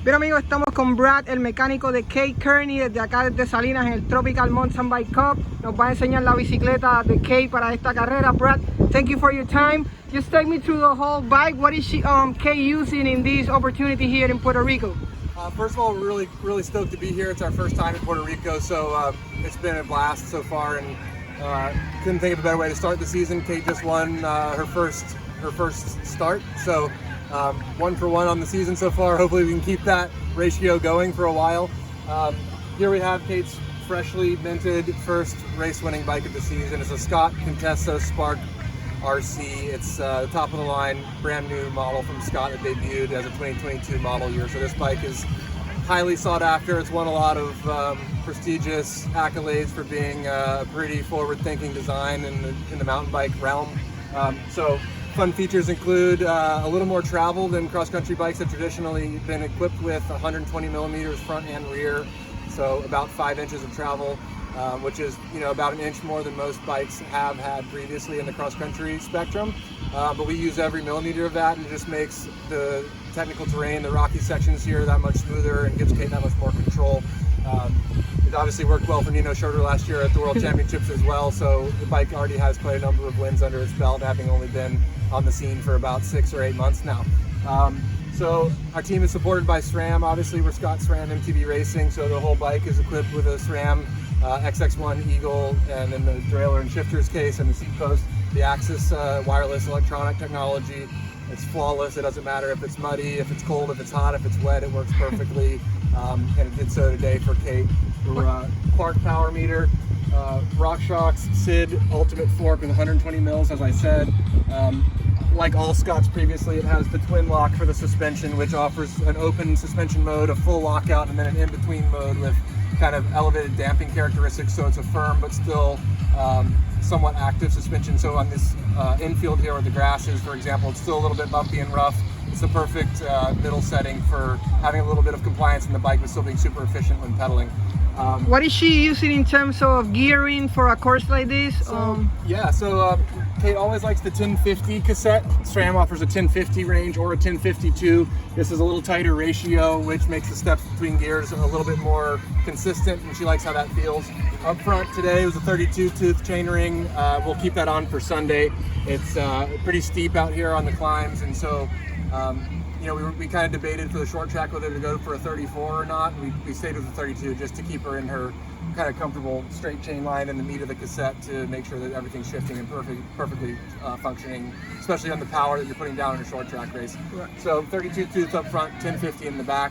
Bien amigos, estamos con Brad, el mecánico de Kate Courtney, desde acá desde Salinas en el Tropical Mountain Bike Cup. Nos va a enseñar la bicicleta de Kate para esta carrera. Brad, thank you for your time. Just take me through the whole bike. What is Kate using in this opportunity here in Puerto Rico? First of all, we're really stoked to be here. It's our first time in Puerto Rico, so it's been a blast so far, and couldn't think of a better way to start the season. Kate just won her first start, so 1 for 1 on the season so far. Hopefully we can keep that ratio going for a while. Here we have Kate's freshly minted first race-winning bike of the season. It's a Scott Contesto Spark RC. It's the top of the line, brand new model from Scott that debuted as a 2022 model year. So this bike is highly sought after. It's won a lot of prestigious accolades for being a pretty forward-thinking design in the mountain bike realm. So fun features include a little more travel than cross-country bikes have traditionally been equipped with. 120 millimeters front and rear, so about 5 inches of travel, which is about an inch more than most bikes have had previously in the cross-country spectrum. But we use every millimeter of that, and it just makes the technical terrain, the rocky sections here, that much smoother and gives Kate that much more control. It obviously worked well for Nino Schurter last year at the World Championships as well, so the bike already has quite a number of wins under its belt, having only been on the scene for about 6 or 8 months now. So our team is supported by SRAM. Obviously we're Scott SRAM MTB Racing, so the whole bike is equipped with a SRAM XX1 Eagle, and in the derailleur and shifters case and the seat post, the Axis wireless electronic technology. It's flawless. It doesn't matter if it's muddy, if it's cold, if it's hot, if it's wet, it works perfectly. And it did so today for Kate. We're Quark power meter, RockShox SID ultimate fork with 120 mils, as I said. Like all Scotts previously, it has the twin lock for the suspension, which offers an open suspension mode, a full lockout, and then an in-between mode with kind of elevated damping characteristics, so it's a firm but still somewhat active suspension. So on this infield here where the grass is, for example, it's still a little bit bumpy and rough. It's the perfect middle setting for having a little bit of compliance in the bike but still being super efficient when pedaling. What is she using in terms of gearing for a course like this? Kate always likes the 1050 cassette. SRAM offers a 1050 range or a 1052. This is a little tighter ratio, which makes the steps between gears a little bit more consistent, and she likes how that feels. Up front today was a 32 tooth chainring. We'll keep that on for Sunday. It's pretty steep out here on the climbs, and so we kind of debated for the short track whether to go for a 34 or not. We stayed with the 32 just to keep her in her kind of comfortable straight chain line in the meat of the cassette, to make sure that everything's shifting and perfectly functioning, especially on the power that you're putting down in a short track race. Right. So 32 tooth up front, 1050 in the back.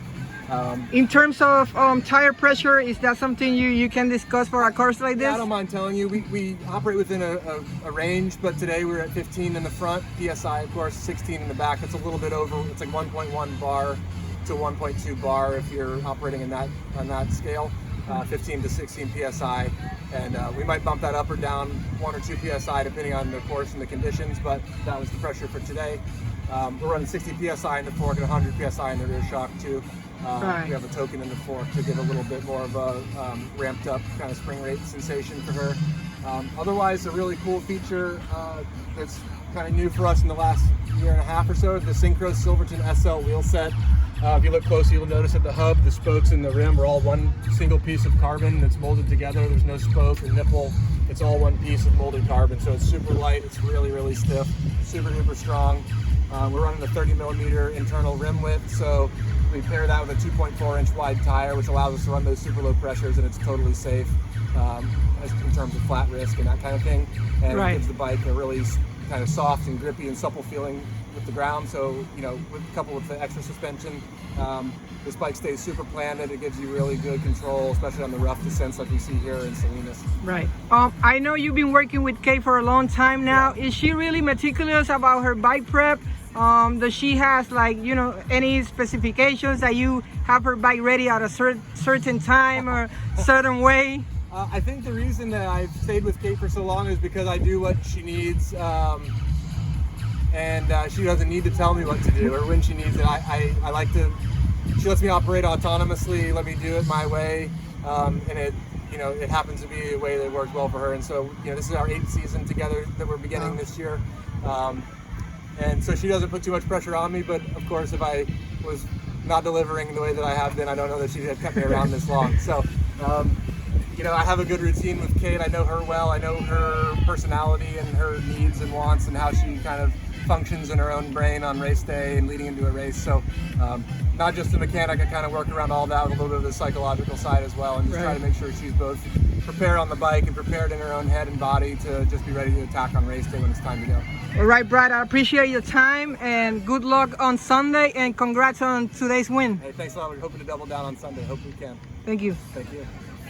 In terms of tire pressure, is that something you can discuss for a course like this? Yeah, I don't mind telling you. We operate within a range, but today we're at 15 in the front, PSI of course 16 in the back. That's a little bit over. It's like 1.1 bar to 1.2 bar if you're operating on that scale. 15 to 16 PSI, and we might bump that up or down 1 or 2 PSI depending on the course and the conditions, but that was the pressure for today. We're running 60 PSI in the fork and 100 PSI in the rear shock too. Right. We have a token in the fork to give a little bit more of a ramped up kind of spring rate sensation for her. Otherwise, a really cool feature that's kind of new for us in the last year and a half or so, the Synchro Silverton SL wheel set. If you look closely, you'll notice at the hub, the spokes and the rim are all one single piece of carbon that's molded together. There's no spoke or nipple. It's all one piece of molded carbon. So it's super light. It's really stiff, super duper strong. We're running a 30 millimeter internal rim width. So we pair that with a 2.4 inch wide tire, which allows us to run those super low pressures, and it's totally safe in terms of flat risk and that kind of thing. And It gives the bike a really kind of soft and grippy and supple feeling with the ground. So coupled with the extra suspension, this bike stays super planted. It gives you really good control, especially on the rough descents like we see here in Salinas. Right. I know you've been working with Kate for a long time now. Yeah. Is she really meticulous about her bike prep? Does she has any specifications that you have her bike ready at a certain time or certain way? I think the reason that I've stayed with Kate for so long is because I do what she needs, and she doesn't need to tell me what to do or when she needs it. I like to. She lets me operate autonomously, let me do it my way, and it happens to be a way that works well for her. And so this is our 8th season together that we're beginning this year. And so she doesn't put too much pressure on me, but of course if I was not delivering the way that I have been, I don't know that she had kept me around this long. So, you know, I have a good routine with Kate. I know her well. I know her personality and her needs and wants and how she kind of functions in her own brain on race day and leading into a race. So not just a mechanic, I kind of work around all that with a little bit of the psychological side as well, and just try to make sure she's both prepared on the bike and prepared in her own head and body to just be ready to attack on race day when it's time to go. All right, Brad, I appreciate your time and good luck on Sunday and congrats on today's win. Hey, thanks a lot. We're hoping to double down on Sunday. Hope we can. Thank you. Thank you.